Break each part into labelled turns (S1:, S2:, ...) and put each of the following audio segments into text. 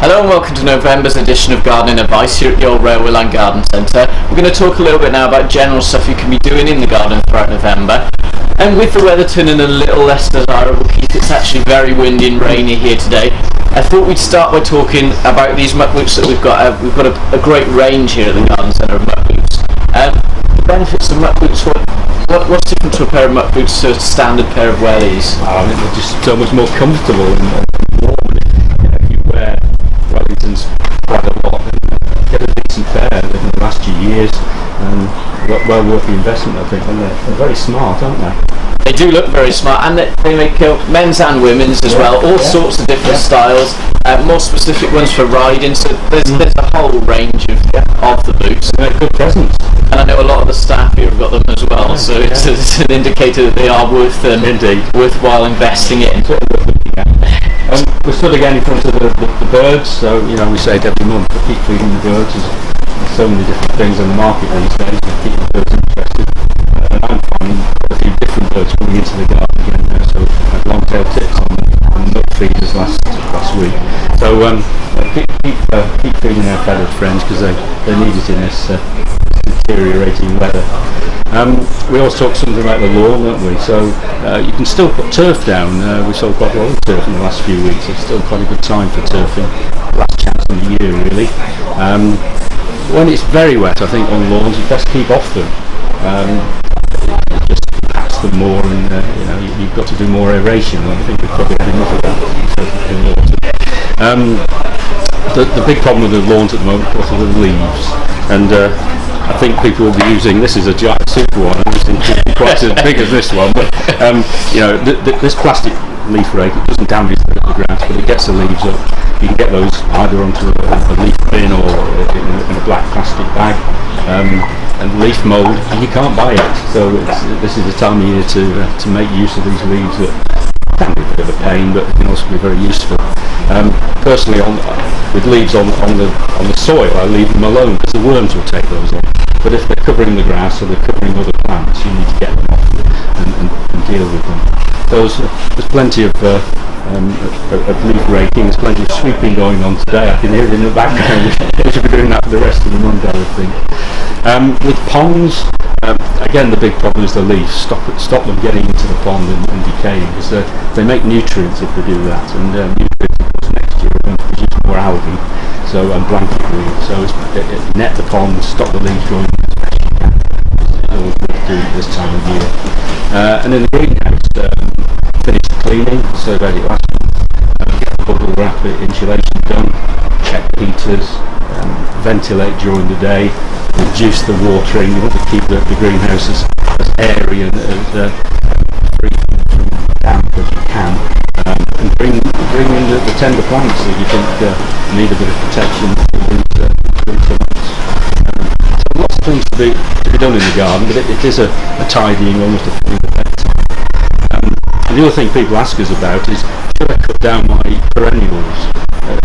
S1: Hello and welcome to November's edition of Gardening Advice here at the Old Railway Line Garden Centre. We're going to talk a little bit now about general stuff you can be doing in the garden throughout November. And with the weather turning a little less desirable, Keith, it's actually very windy and rainy here today. I thought we'd start by talking about these muck boots that we've got. We've got a great range here at the Garden Centre of muck boots. The benefits of muck boots, what's different to a pair of muck boots to a standard pair of wellies?
S2: I think they're just so much more comfortable and warm. If you wear Wellingtons quite a lot, and get a decent pair that can last you years, and well worth the investment, I think. And they're very smart, aren't they?
S1: They do look very smart, and they make men's and women's as well, all sorts of different styles, more specific ones for riding, so there's a whole range of the boots.
S2: And they're good presents.
S1: And I know a lot of the staff here have got them as well, so it's an indicator that they are worthwhile investing in.
S2: We're stood again in front of the birds, so we say it every month, but keep feeding the birds. There's so many different things on the market these days to keep the birds interested. And I'm finding a few different birds coming into the garden again now, so I had long-tailed tits on nut feeders last week. So keep feeding our feathered friends, because they need it in this deteriorating weather. We always talk something about the lawn, don't we? So you can still put turf down. We sold quite a lot of turf in the last few weeks. It's still quite a good time for turfing. Last chance of the year, really. When it's very wet, I think on lawns you best keep off them. Just patch them more, and you've got to do more aeration. I think we've probably had enough of that in water. The big problem with the lawns at the moment, of course, are the leaves, and I think people will be using, this is a giant super one, and this is quite as big as this one, but this plastic leaf rake, it doesn't damage the grass, but it gets the leaves up. You can get those either onto a leaf bin or in a black plastic bag, and leaf mould, and you can't buy it. So this is the time of year to make use of these leaves that can be a bit of a pain, but it can also be very useful. Personally, with leaves on the soil, I leave them alone because the worms will take those on. But if they're covering the grass or they're covering other plants, you need to get them off and deal with them. There's plenty of leaf raking, there's plenty of sweeping going on today. I can hear it in the background. We should be doing that for the rest of the month, I would think. With ponds, again the big problem is the leaves. Stop them getting into the pond and decaying, because they make nutrients if they do that, and nutrients next year are going to produce more algae, and blanket weed. So net the pond, stop the leaves growing as best you can. It's always worth doing this time of year. And in the greenhouse, finish the cleaning, surveyed it last month, get the bubble wrap insulation done, check heaters, ventilate during the day, reduce the watering. You want to keep the greenhouse as airy and as free from damp as you can, and bring in the tender plants that you think need a bit of protection for winter months. So lots of things to be done in the garden, but it is a tidying, almost a filling the bedtime. And the other thing people ask us about is, should I cut down my perennials?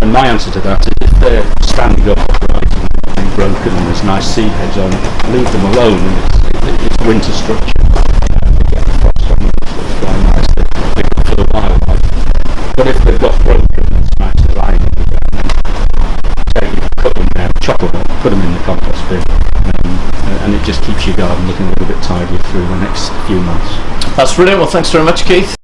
S2: And my answer to that is, if they're standing up upright and broken and there's nice seed heads on, leave them alone, and it's winter structure. They get the frost on them, so it's quite nice. They're good for the wildlife. But if they've got broken, it's nice to lie in the ground. Cut them down, chop them up, put them in the compost bin, and it just keeps your garden looking a little bit tidier through the next few months.
S1: That's brilliant. Well, thanks very much, Keith.